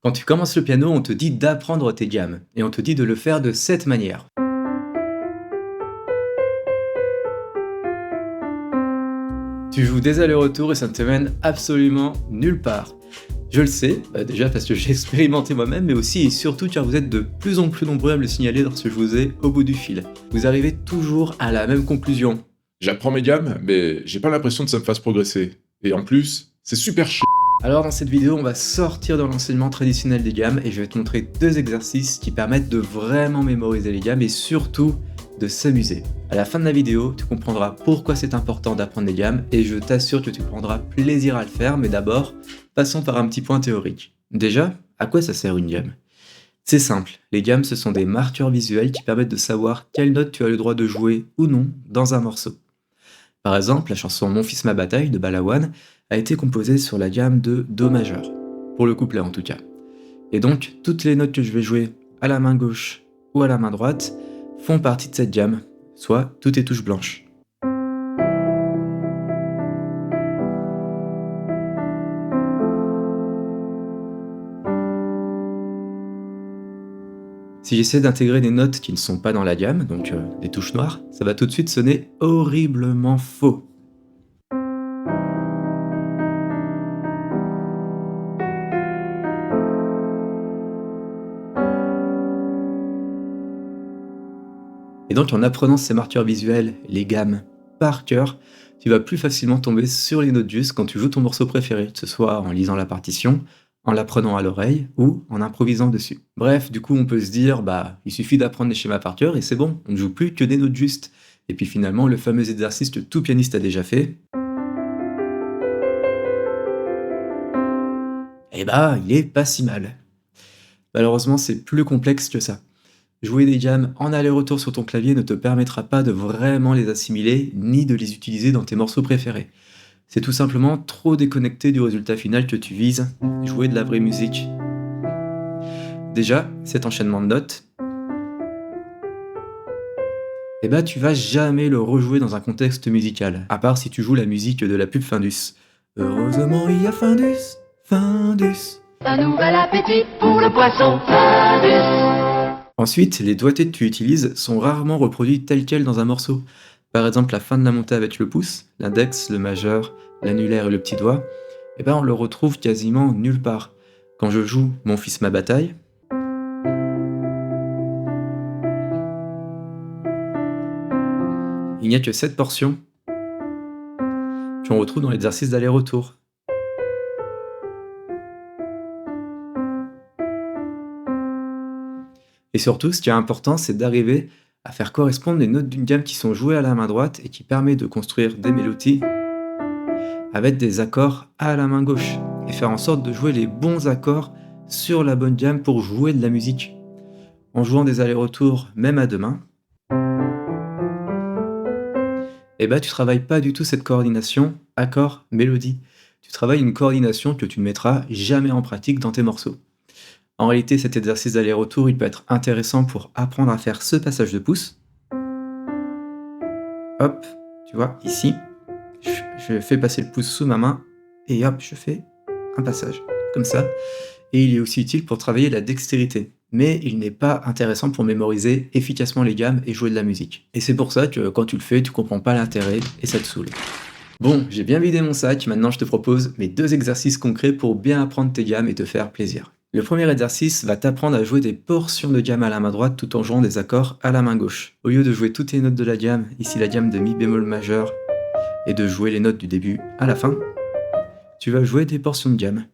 Quand tu commences le piano, on te dit d'apprendre tes gammes, et on te dit de le faire de cette manière. Tu joues des allers-retours et ça ne te mène absolument nulle part. Je le sais, déjà parce que j'ai expérimenté moi-même, mais aussi et surtout car vous êtes de plus en plus nombreux à me le signaler lorsque je vous ai au bout du fil. Vous arrivez toujours à la même conclusion. J'apprends mes gammes, mais j'ai pas l'impression que ça me fasse progresser. Et en plus, c'est super chiant. Alors dans cette vidéo, on va sortir de l'enseignement traditionnel des gammes et je vais te montrer 2 exercices qui permettent de vraiment mémoriser les gammes et surtout de s'amuser. À la fin de la vidéo, tu comprendras pourquoi c'est important d'apprendre les gammes et je t'assure que tu prendras plaisir à le faire, mais d'abord, passons par un petit point théorique. Déjà, à quoi ça sert une gamme ? C'est simple, les gammes ce sont des marqueurs visuels qui permettent de savoir quelle note tu as le droit de jouer ou non dans un morceau. Par exemple, la chanson Mon fils ma bataille de Balavoine a été composée sur la gamme de Do majeur, pour le couplet en tout cas. Et donc, toutes les notes que je vais jouer à la main gauche ou à la main droite font partie de cette gamme, soit toutes les touches blanches. Si j'essaie d'intégrer des notes qui ne sont pas dans la gamme, donc des touches noires, ça va tout de suite sonner horriblement faux. Et donc en apprenant ces marqueurs visuels, les gammes, par cœur, tu vas plus facilement tomber sur les notes justes quand tu joues ton morceau préféré, que ce soit en lisant la partition, en l'apprenant à l'oreille ou en improvisant dessus. Bref, du coup on peut se dire, il suffit d'apprendre les schémas par cœur et c'est bon, on ne joue plus que des notes justes. Et puis finalement, le fameux exercice que tout pianiste a déjà fait, il est pas si mal. Malheureusement, c'est plus complexe que ça. Jouer des gammes en aller-retour sur ton clavier ne te permettra pas de vraiment les assimiler, ni de les utiliser dans tes morceaux préférés. C'est tout simplement trop déconnecté du résultat final que tu vises, jouer de la vraie musique. Déjà, cet enchaînement de notes, tu vas jamais le rejouer dans un contexte musical, à part si tu joues la musique de la pub Findus. Heureusement il y a Findus, Findus. Un nouvel appétit pour le poisson Findus. Ensuite, les doigtés que tu utilises sont rarement reproduits tels quels dans un morceau. Par exemple, la fin de la montée avec le pouce, l'index, le majeur, l'annulaire et le petit doigt, on le retrouve quasiment nulle part. Quand je joue Mon fils ma bataille, il n'y a que cette portion qu'on retrouve dans l'exercice d'aller-retour. Et surtout, ce qui est important, c'est d'arriver à faire correspondre les notes d'une gamme qui sont jouées à la main droite et qui permet de construire des mélodies avec des accords à la main gauche et faire en sorte de jouer les bons accords sur la bonne gamme pour jouer de la musique. En jouant des allers-retours, même à deux mains, tu travailles pas du tout cette coordination accord-mélodie. Tu travailles une coordination que tu ne mettras jamais en pratique dans tes morceaux. En réalité, cet exercice d'aller-retour, il peut être intéressant pour apprendre à faire ce passage de pouce. Hop, tu vois, ici, je fais passer le pouce sous ma main, et hop, je fais un passage, comme ça. Et il est aussi utile pour travailler la dextérité. Mais il n'est pas intéressant pour mémoriser efficacement les gammes et jouer de la musique. Et c'est pour ça que quand tu le fais, tu comprends pas l'intérêt et ça te saoule. Bon, j'ai bien vidé mon sac, maintenant je te propose mes 2 exercices concrets pour bien apprendre tes gammes et te faire plaisir. Le premier exercice va t'apprendre à jouer des portions de gamme à la main droite tout en jouant des accords à la main gauche. Au lieu de jouer toutes les notes de la gamme, ici la gamme de mi bémol majeur, et de jouer les notes du début à la fin, tu vas jouer des portions de gamme.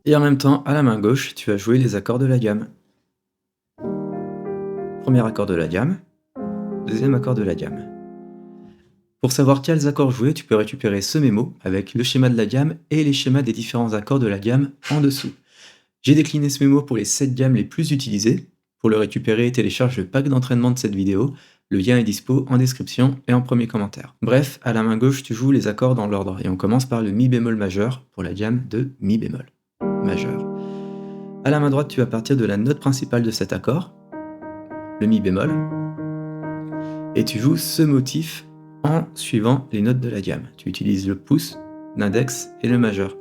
Et en même temps, à la main gauche, tu vas jouer les accords de la gamme. Premier accord de la gamme, deuxième accord de la gamme. Pour savoir quels accords jouer, tu peux récupérer ce mémo avec le schéma de la gamme et les schémas des différents accords de la gamme en dessous. J'ai décliné ce mémo pour les 7 gammes les plus utilisées. Pour le récupérer, télécharge le pack d'entraînement de cette vidéo. Le lien est dispo en description et en premier commentaire. Bref, à la main gauche, tu joues les accords dans l'ordre et on commence par le mi bémol majeur pour la gamme de mi bémol majeur. À la main droite, tu vas partir de la note principale de cet accord, le mi bémol, et tu joues ce motif en suivant les notes de la gamme. Tu utilises le pouce, l'index et le majeur.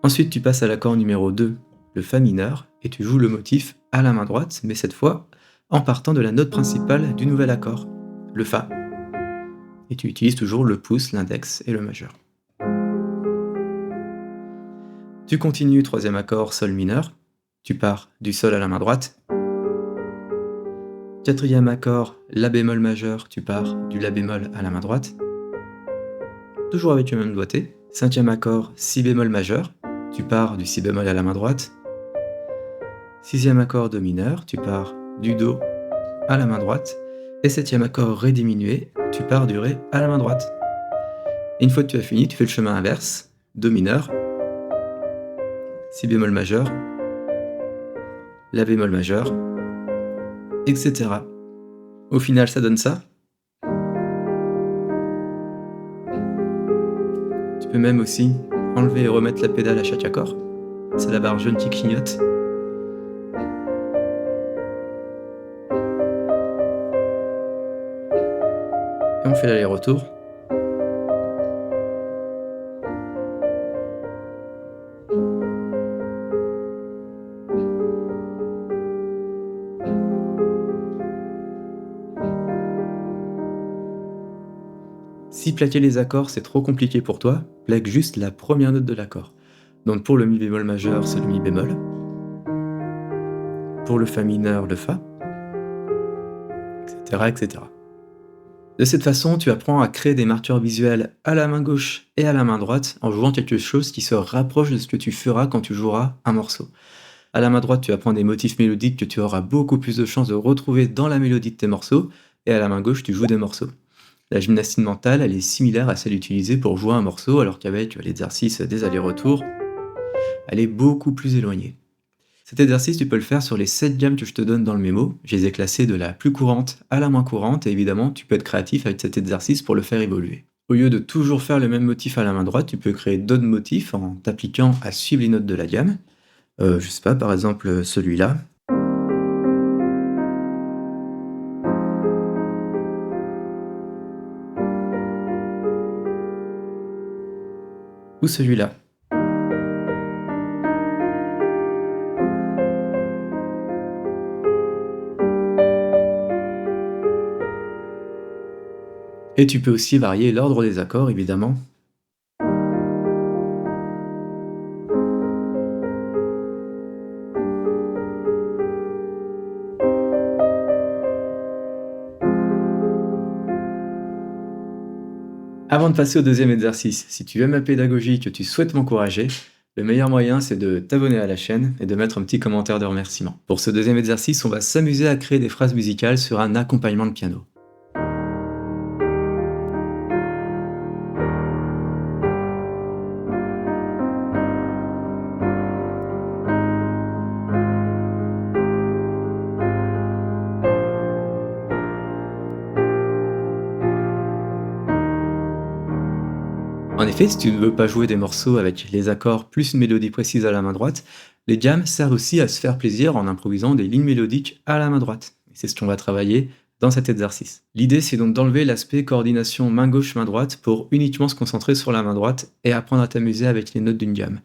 Ensuite, tu passes à l'accord numéro 2, le Fa mineur, et tu joues le motif à la main droite, mais cette fois en partant de la note principale du nouvel accord, le Fa. Et tu utilises toujours le pouce, l'index et le majeur. Tu continues, troisième accord, Sol mineur. Tu pars du Sol à la main droite. Quatrième accord, La bémol majeur. Tu pars du La bémol à la main droite. Toujours avec le même doigté. Cinquième accord, Si bémol majeur. Tu pars du Si bémol à la main droite. Sixième accord, Do mineur. Tu pars du Do à la main droite. Et septième accord, Ré diminué. Tu pars du Ré à la main droite. Et une fois que tu as fini, tu fais le chemin inverse. Do mineur. Si bémol majeur. La bémol majeur. Etc. Au final, ça donne ça. Tu peux même aussi enlever et remettre la pédale à chaque accord. C'est la barre jaune qui clignote. Et on fait l'aller-retour. Si plaquer les accords c'est trop compliqué pour toi, plaque juste la première note de l'accord. Donc pour le Mi bémol majeur, c'est le Mi bémol. Pour le Fa mineur, le Fa, etc., etc. De cette façon, tu apprends à créer des marqueurs visuels à la main gauche et à la main droite en jouant quelque chose qui se rapproche de ce que tu feras quand tu joueras un morceau. À la main droite, tu apprends des motifs mélodiques que tu auras beaucoup plus de chances de retrouver dans la mélodie de tes morceaux, et à la main gauche, tu joues des morceaux. La gymnastique mentale, elle est similaire à celle utilisée pour jouer un morceau, alors qu'avec l'exercice des allers-retours, elle est beaucoup plus éloignée. Cet exercice, tu peux le faire sur les 7 gammes que je te donne dans le mémo. Je les ai classées de la plus courante à la moins courante, et évidemment, tu peux être créatif avec cet exercice pour le faire évoluer. Au lieu de toujours faire le même motif à la main droite, tu peux créer d'autres motifs en t'appliquant à suivre les notes de la gamme. Je sais pas, par exemple celui-là. Ou celui-là. Et tu peux aussi varier l'ordre des accords, évidemment. Avant de passer au deuxième exercice, si tu aimes ma pédagogie et que tu souhaites m'encourager, le meilleur moyen c'est de t'abonner à la chaîne et de mettre un petit commentaire de remerciement. Pour ce deuxième exercice, on va s'amuser à créer des phrases musicales sur un accompagnement de piano. En effet, si tu ne veux pas jouer des morceaux avec les accords plus une mélodie précise à la main droite, les jams servent aussi à se faire plaisir en improvisant des lignes mélodiques à la main droite. Et c'est ce qu'on va travailler dans cet exercice. L'idée, c'est donc d'enlever l'aspect coordination main gauche, main droite pour uniquement se concentrer sur la main droite et apprendre à t'amuser avec les notes d'une gamme.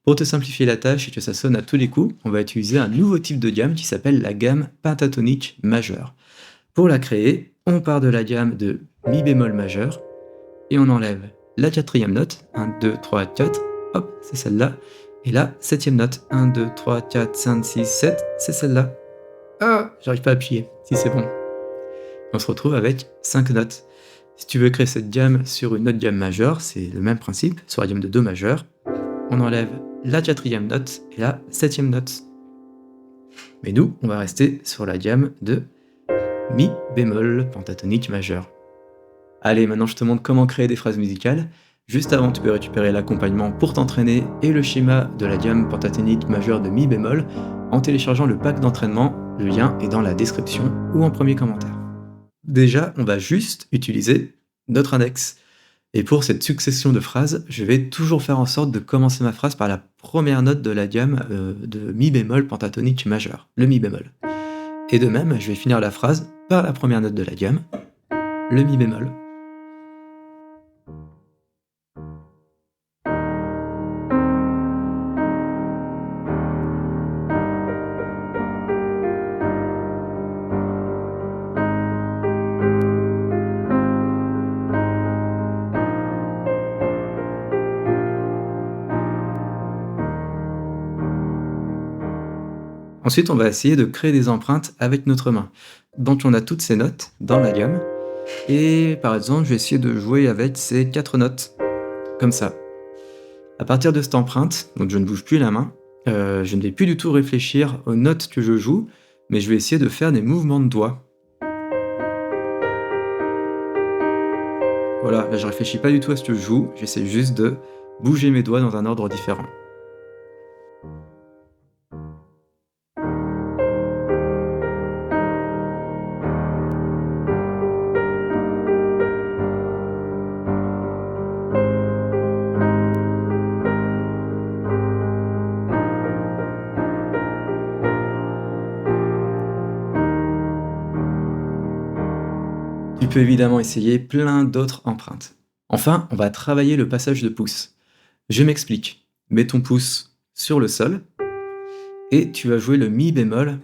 Pour te simplifier la tâche et que ça sonne à tous les coups, on va utiliser un nouveau type de gamme qui s'appelle la gamme pentatonique majeure. Pour la créer, on part de la gamme de Mi bémol majeur et on enlève la quatrième note, 1, 2, 3, 4, hop, c'est celle-là. Et la septième note, 1, 2, 3, 4, 5, 6, 7, c'est celle-là. Ah, j'arrive pas à appuyer, si c'est bon. On se retrouve avec 5 notes. Si tu veux créer cette gamme sur une autre gamme majeure, c'est le même principe, sur la gamme de Do majeur. On enlève la quatrième note et la septième note. Mais nous, on va rester sur la gamme de Mi bémol pentatonique majeur. Allez, maintenant je te montre comment créer des phrases musicales. Juste avant, tu peux récupérer l'accompagnement pour t'entraîner et le schéma de la gamme pentatonique majeure de Mi bémol en téléchargeant le pack d'entraînement. Le lien est dans la description ou en premier commentaire. Déjà, on va juste utiliser notre index. Et pour cette succession de phrases, je vais toujours faire en sorte de commencer ma phrase par la première note de la gamme de Mi bémol pentatonique majeur, le Mi bémol. Et de même, je vais finir la phrase par la première note de la gamme, le mi bémol. Ensuite, on va essayer de créer des empreintes avec notre main. Donc on a toutes ces notes dans la gamme. Et par exemple, je vais essayer de jouer avec ces 4 notes, comme ça. À partir de cette empreinte, donc je ne bouge plus la main, je ne vais plus du tout réfléchir aux notes que je joue, mais je vais essayer de faire des mouvements de doigts. Voilà, là je réfléchis pas du tout à ce que je joue, j'essaie juste de bouger mes doigts dans un ordre différent. Tu peux évidemment essayer plein d'autres empreintes. Enfin, on va travailler le passage de pouce. Je m'explique. Mets ton pouce sur le sol et tu vas jouer le mi bémol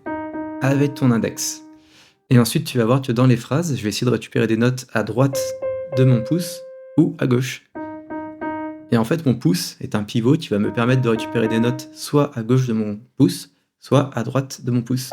avec ton index. Et ensuite, tu vas voir que dans les phrases, je vais essayer de récupérer des notes à droite de mon pouce ou à gauche. Et en fait, mon pouce est un pivot qui va me permettre de récupérer des notes soit à gauche de mon pouce, soit à droite de mon pouce.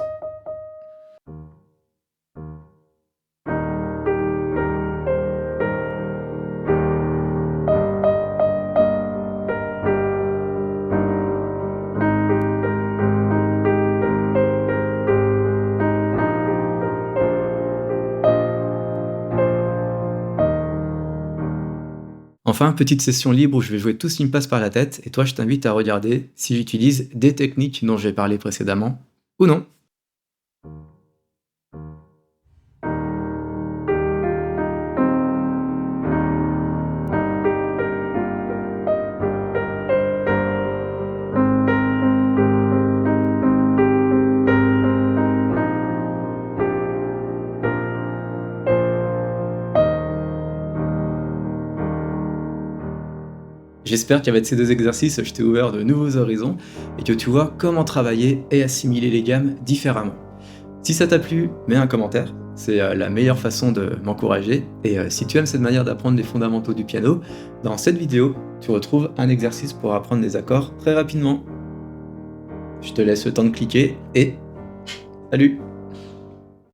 Enfin, petite session libre où je vais jouer tout ce qui me passe par la tête, et toi je t'invite à regarder si j'utilise des techniques dont j'ai parlé précédemment, ou non. J'espère qu'avec ces 2 exercices, je t'ai ouvert de nouveaux horizons et que tu vois comment travailler et assimiler les gammes différemment. Si ça t'a plu, mets un commentaire, c'est la meilleure façon de m'encourager. Et si tu aimes cette manière d'apprendre les fondamentaux du piano, dans cette vidéo, tu retrouves un exercice pour apprendre des accords très rapidement. Je te laisse le temps de cliquer et salut!